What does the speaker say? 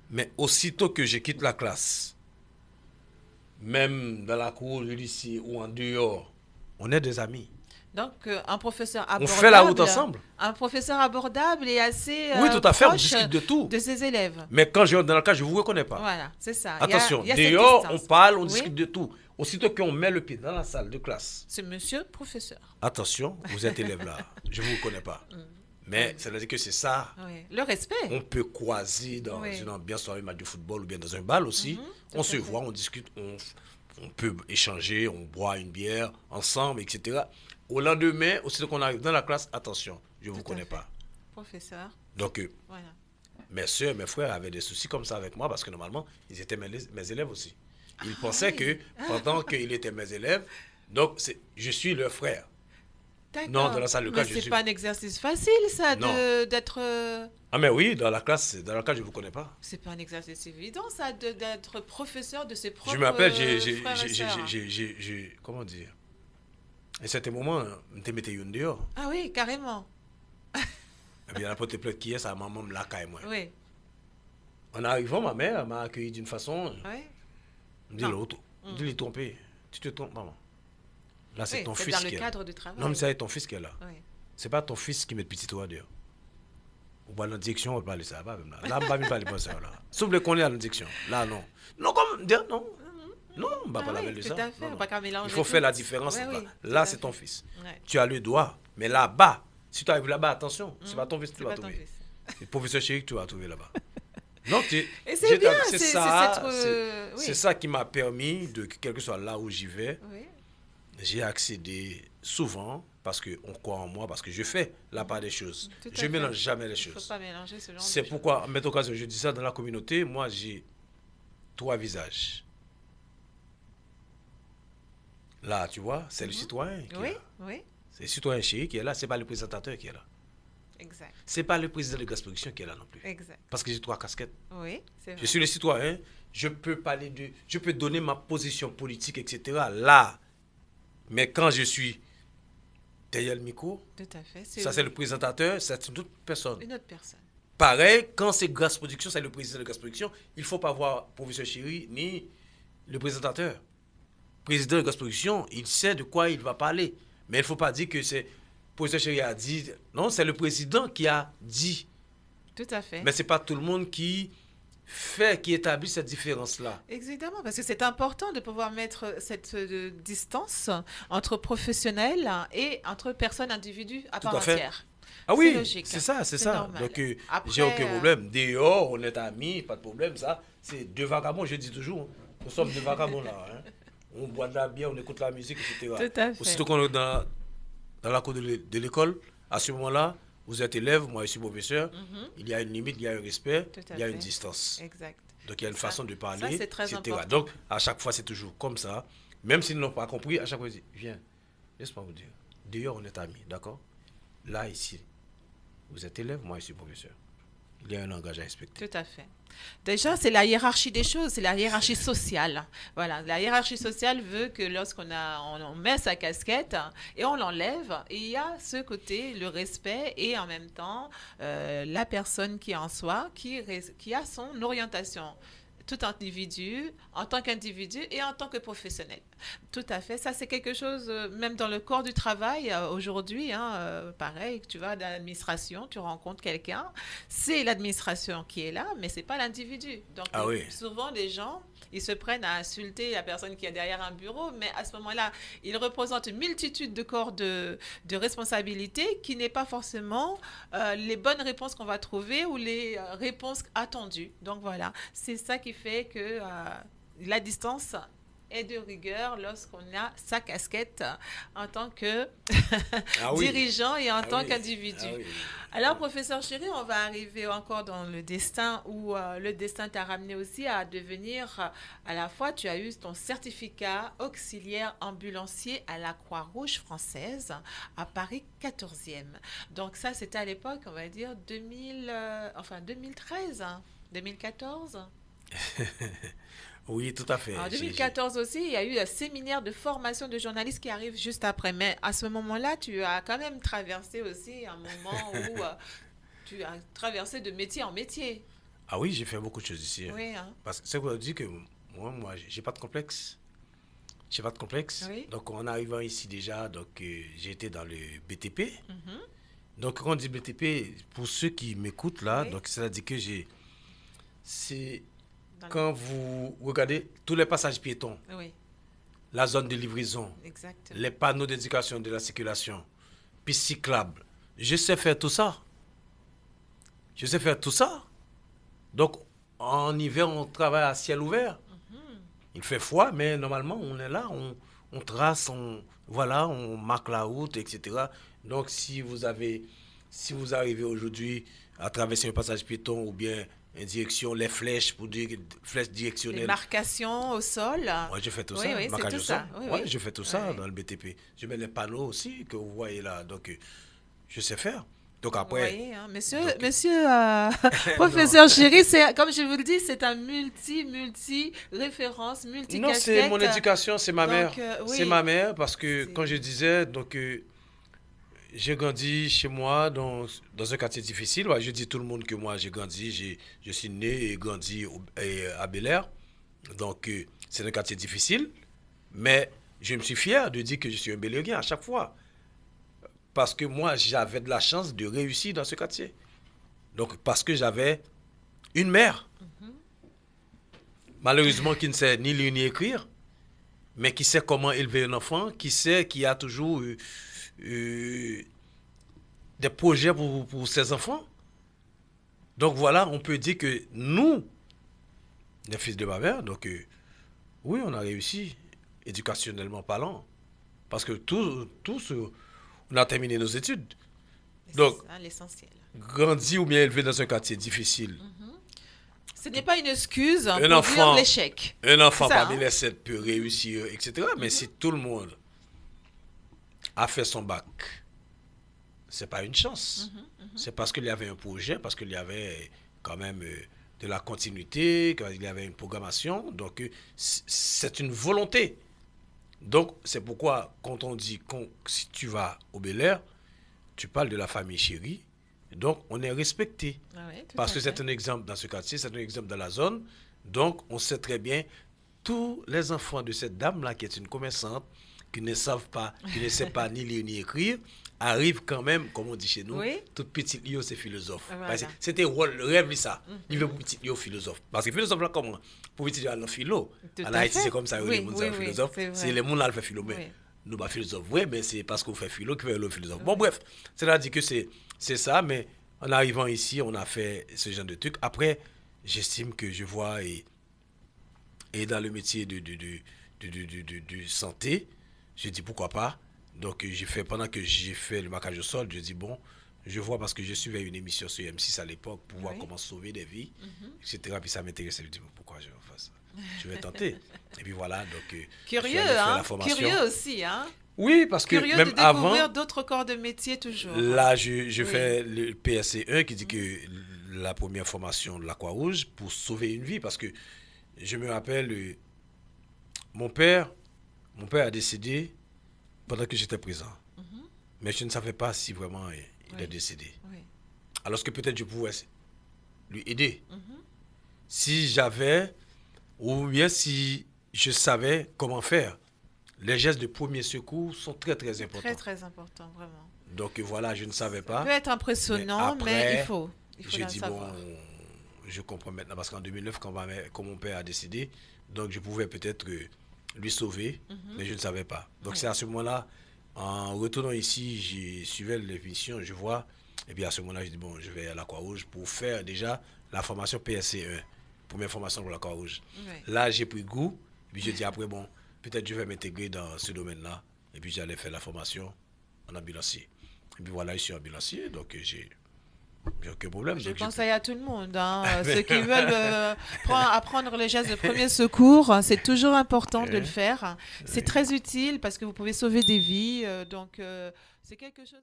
Mais aussitôt que je quitte la classe, même dans la cour du lycée ou en dehors, on est des amis. Donc, On fait la route ensemble. un professeur abordable et assez Oui, tout à fait, on proche discute de tout. de ses élèves. Mais quand je rentre dans la classe, je ne vous reconnais pas. Voilà, c'est ça. Attention, Il y a cette dehors, on distance. parle, on Oui, discute de tout. Aussitôt qu'on met le pied dans la salle de classe, c'est monsieur professeur. attention, vous êtes élève là, je ne vous reconnais pas. Mais ça veut dire que c'est ça. Oui. Le respect. On peut croiser dans Oui. une ambiance, sur un match de football ou bien dans un bal aussi. Tout On à se fait. voit, on discute, on peut échanger, on boit une bière ensemble, etc. Au lendemain, aussitôt qu'on arrive dans la classe, attention, je ne vous Tout à connais fait. pas. Professeur. Donc, Voilà. mes soeurs, mes frères avaient des soucis comme ça avec moi parce que normalement, ils étaient mes élèves aussi. Ils Ah pensaient que oui. pendant qu'ils étaient mes élèves, donc je suis leur frère. Non, dans D'accord. la salle de Mais classe, je c'est suis. pas un exercice facile, ça, Non. d'être. Ah, mais oui, dans la classe, je ne vous connais pas. C'est pas un exercice évident, ça, d'être professeur de ses Je propres me rappelle, frères et sœurs. comment dire, à un certain moment, je mettais une dehors. Ah oui, carrément. Et bien, la porte plainte qui est, ça maman me l'a caille, moi. Oui. En arrivant, ma mère m'a accueilli d'une façon. Oui. Me dit, Non. l'autre, je l'ai trompé. Tu te trompes, maman. Là, c'est Oui, ton c'est fils dans le qui est là. cadre du travail. Non, mais c'est ton fils qui est là. Oui. C'est pas ton fils qui met le petit toit dehors. On va dans la direction, on va parler ça. Même là, là, on va pas parler de ça. Là. Sauf qu'on est à la direction. Là, non. Non, comme dire, non. Non, on va Ah pas la oui, belle de tout ça. à fait, Non, on non. va pas mélanger Il faut tout. faire la différence. Ouais, Là, oui, tout là à c'est fait. ton fils. Ouais. Tu as le doigt. Mais là-bas, si tu arrives là-bas, attention, c'est pas ton fils que tu C'est vas pas ton trouver. fils. C'est le professeur chéri que tu vas trouver là-bas. Non, Et c'est bien, c'est c'est ça, cette. Oui. c'est ça qui m'a permis de, quel que soit là où j'y vais, Oui. j'ai accédé souvent parce qu'on croit en moi, parce que je fais la part des choses. Tout à Je fait. ne mélange jamais les Il faut choses. pas mélanger ce genre C'est de choses. pourquoi, à cette occasion, je dis ça dans la communauté, moi j'ai trois visages. Là, tu vois, c'est le citoyen qui est Oui, là. oui, C'est le citoyen chéri qui est là, c'est pas le présentateur qui est là. exact. C'est pas le président de Grasse Production qui est là non plus. Exact. Parce que j'ai trois casquettes. Oui, c'est vrai. Je suis le citoyen, je peux donner ma position politique, etc. là. Mais quand je suis derrière le micro, Tout à fait. ça c'est le présentateur, c'est une autre personne. Une autre personne. Pareil, quand c'est Grasse Production, c'est le président de Grasse Production, il ne faut pas voir professeur Chéri ni le présentateur. Le président de Grasse Production, il sait de quoi il va parler. Mais il ne faut pas dire que c'est professeur Chéri a dit. Non, c'est le président qui a dit. Tout à fait. Mais ce n'est pas tout le monde qui établit cette différence-là. Exactement, parce que c'est important de pouvoir mettre cette distance entre professionnels et entre personnes, individus à Tout part à fait. entière. Ah C'est oui, logique. c'est ça, c'est ça. normal. Donc, Après, j'ai aucun problème. Dehors, on est amis, pas de problème. Ça, c'est deux vagabonds, je dis toujours. Hein. Nous sommes deux vagabonds là. Hein. On boit de la bière, on écoute la musique, etc. Tout à fait. Aussitôt qu'on est dans la cour de l'école, à ce moment-là, vous êtes élève, moi je suis professeur, il y a une limite, il y a un respect, Tout à il y a fait. une distance. Exact. Donc il y a une façon de parler, ça, c'est très etc. important. Donc à chaque fois, c'est toujours comme ça. Même s'ils n'ont pas compris, à chaque fois, ils disent, viens, laisse-moi vous dire. Dehors, on est amis, d'accord? Là, ici, vous êtes élève, moi je suis professeur. Il y a un langage à respecter. Tout à fait. Déjà, c'est la hiérarchie des choses, c'est la hiérarchie sociale. Voilà, la hiérarchie sociale veut que on met sa casquette et on l'enlève, et il y a ce côté, le respect et en même temps la personne qui est en soi, qui a son orientation. Tout individu, en tant qu'individu et en tant que professionnel. Tout à fait. Ça, c'est quelque chose, même dans le corps du travail, aujourd'hui, hein, pareil, tu vas dans l'administration, tu rencontres quelqu'un, c'est l'administration qui est là, mais c'est pas l'individu. Donc, Ah oui. souvent, les gens, ils se prennent à insulter la personne qui est derrière un bureau, mais à ce moment-là, ils représentent une multitude de corps de responsabilités qui n'est pas forcément les bonnes réponses qu'on va trouver ou les réponses attendues. Donc, voilà, c'est ça qui fait que la distance est de rigueur lorsqu'on a sa casquette en tant que Ah oui. dirigeant et en Ah tant oui. qu'individu. Ah oui. Alors, professeur Chéri, on va arriver encore dans le destin où le destin t'a ramené aussi à devenir, à la fois, tu as eu ton certificat auxiliaire ambulancier à la Croix-Rouge française à Paris 14e. Donc ça, c'était à l'époque, on va dire, 2013, hein, 2014. Oui, tout à fait. En 2014 aussi, il y a eu un séminaire de formation de journalistes qui arrive juste après. Mais à ce moment-là, tu as quand même traversé aussi un moment où tu as traversé de métier en métier. Ah oui, j'ai fait beaucoup de choses ici, hein. Oui, hein. Parce que c'est pour dire que moi, j'ai pas de complexe. J'ai pas de complexe. Oui. Donc, en arrivant ici déjà, donc j'ai été dans le BTP. Mhm. Donc, quand on dit BTP, pour ceux qui m'écoutent là, Oui. donc c'est-à-dire que c'est Dans le- quand vous regardez tous les passages piétons, Oui, la zone de livraison, exactement. les panneaux d'indication de la circulation, pistes cyclables, je sais faire tout ça. Je sais faire tout ça. Donc, en hiver, on travaille à ciel ouvert. Il fait froid, mais normalement, on est là, on trace, voilà, on marque la route, etc. Donc, si vous arrivez aujourd'hui à traverser un passage piéton ou bien une direction, les flèches, pour dire, flèches Les directionnelles, marcations au sol. moi, je fais tout Oui, ça, oui, c'est marquage tout au sol. ça. Oui, Ouais, oui. je fais tout Oui, ça oui. dans le BTP. Je mets les panneaux aussi que vous voyez là. Donc, je sais faire. Donc, Vous après, voyez, hein, monsieur, donc, monsieur non, professeur Chéri, c'est, comme je vous le dis, c'est un multi-référence, non, c'est mon multi-casquette. éducation, c'est ma mère. Donc, C'est oui, ma mère parce que, quand je c'est... disais, donc, j'ai grandi chez moi dans un quartier difficile. Ouais, je dis tout le monde que moi, j'ai grandi, je suis né et grandi à Bel Air. Donc, c'est un quartier difficile. Mais je me suis fier de dire que je suis un Bel-Airien à chaque fois. Parce que moi, j'avais de la chance de réussir dans ce quartier. Donc, parce que j'avais une mère, malheureusement, qui ne sait ni lire ni écrire, mais qui sait comment élever un enfant, qui a toujours euh, des projets pour ses enfants. Donc voilà, on peut dire que nous, les fils de ma mère, donc oui, on a réussi, éducationnellement parlant. Parce que on a terminé nos études. C'est Donc, ça l'essentiel. grandi ou bien élevé dans un quartier difficile, Ce n'est pas une excuse un pour dire enfant, l'échec. un C'est enfant ça, parmi hein? les sept peut réussir, etc. Mais si tout le monde a fait son bac, c'est pas une chance. C'est parce qu'il y avait un projet, parce qu'il y avait quand même de la continuité, qu'il y avait une programmation. Donc, c'est une volonté. Donc, c'est pourquoi, quand on dit si tu vas au Bel Air, tu parles de la famille chérie. Donc, on est respecté. Ah oui, tout Parce à que c'est fait. un exemple dans ce quartier, c'est un exemple dans la zone. Donc, on sait très bien, tous les enfants de cette dame-là, qui est une commerçante, qui ne savent pas, qui ne sait pas ni lire ni écrire, arrivent quand même, comme on dit chez nous, Oui. toute petite Lio, c'est philosophe. Voilà. Parce que c'était le rêve, ça. Il veut pour petite Lio philosophe. Parce que philosophe, là, comment? Pour petite Lio, philo. Tout En à Haïti, fait. c'est comme ça, Oui, les gens oui, sont oui, philosophes. c'est vrai. C'est les gens là qui font philo. Oui. Mais nous, pas philosophes, oui, mais c'est parce qu'on fait philo qu'on fait le philosophe. Bon, bref, c'est-à-dire que c'est ça, mais en arrivant ici, on a fait ce genre de trucs. Après, j'estime que je vois, et dans le métier de santé, je dis pourquoi pas. Donc, pendant que j'ai fait le marquage au sol, je dis bon, je vois parce que je suivais une émission sur M6 à l'époque pour voir Oui. comment sauver des vies, etc. Puis ça m'intéressait. Je dis bon, pourquoi je vais faire ça? Je vais tenter. Et puis voilà, donc je suis Curieux, allé faire hein? la formation. Curieux aussi, hein? Oui, parce que Curieux de même avant, découvrir d'autres corps de métier toujours. là, je Oui. fais le PSC 1 qui dit que la première formation de la Croix-Rouge pour sauver une vie. Parce que je me rappelle, mon père a décédé pendant que j'étais présent. Mais je ne savais pas si vraiment il Oui. est décédé. Oui. Alors que peut-être je pouvais lui aider. Si j'avais, ou bien si je savais comment faire. Les gestes de premier secours sont très très importants. Très, très important, vraiment. Donc voilà, je ne savais Ça pas. peut être impressionnant, mais après, il faut J'ai la dit, savoir. bon, je comprends maintenant, parce qu'en 2009, quand mon père a décédé, donc je pouvais peut-être lui sauver, mais je ne savais pas. Donc Oui. c'est à ce moment-là, en retournant ici, j'ai suivi l'émission, je vois, et puis à ce moment-là, je dis, bon, je vais à la Croix-Rouge pour faire déjà la formation PSC 1, première formation pour la Croix-Rouge. Oui. Là, j'ai pris goût, et puis j'ai dit, après, bon, peut-être je vais m'intégrer dans ce domaine-là, et puis j'allais faire la formation en ambulancier. Et puis voilà, je suis ambulancier, donc j'ai aucun problème. Je Donc, conseille à tout le monde, hein, ceux qui veulent apprendre les gestes de premier secours, c'est toujours important de le faire. C'est très utile parce que vous pouvez sauver des vies. Donc, c'est quelque chose.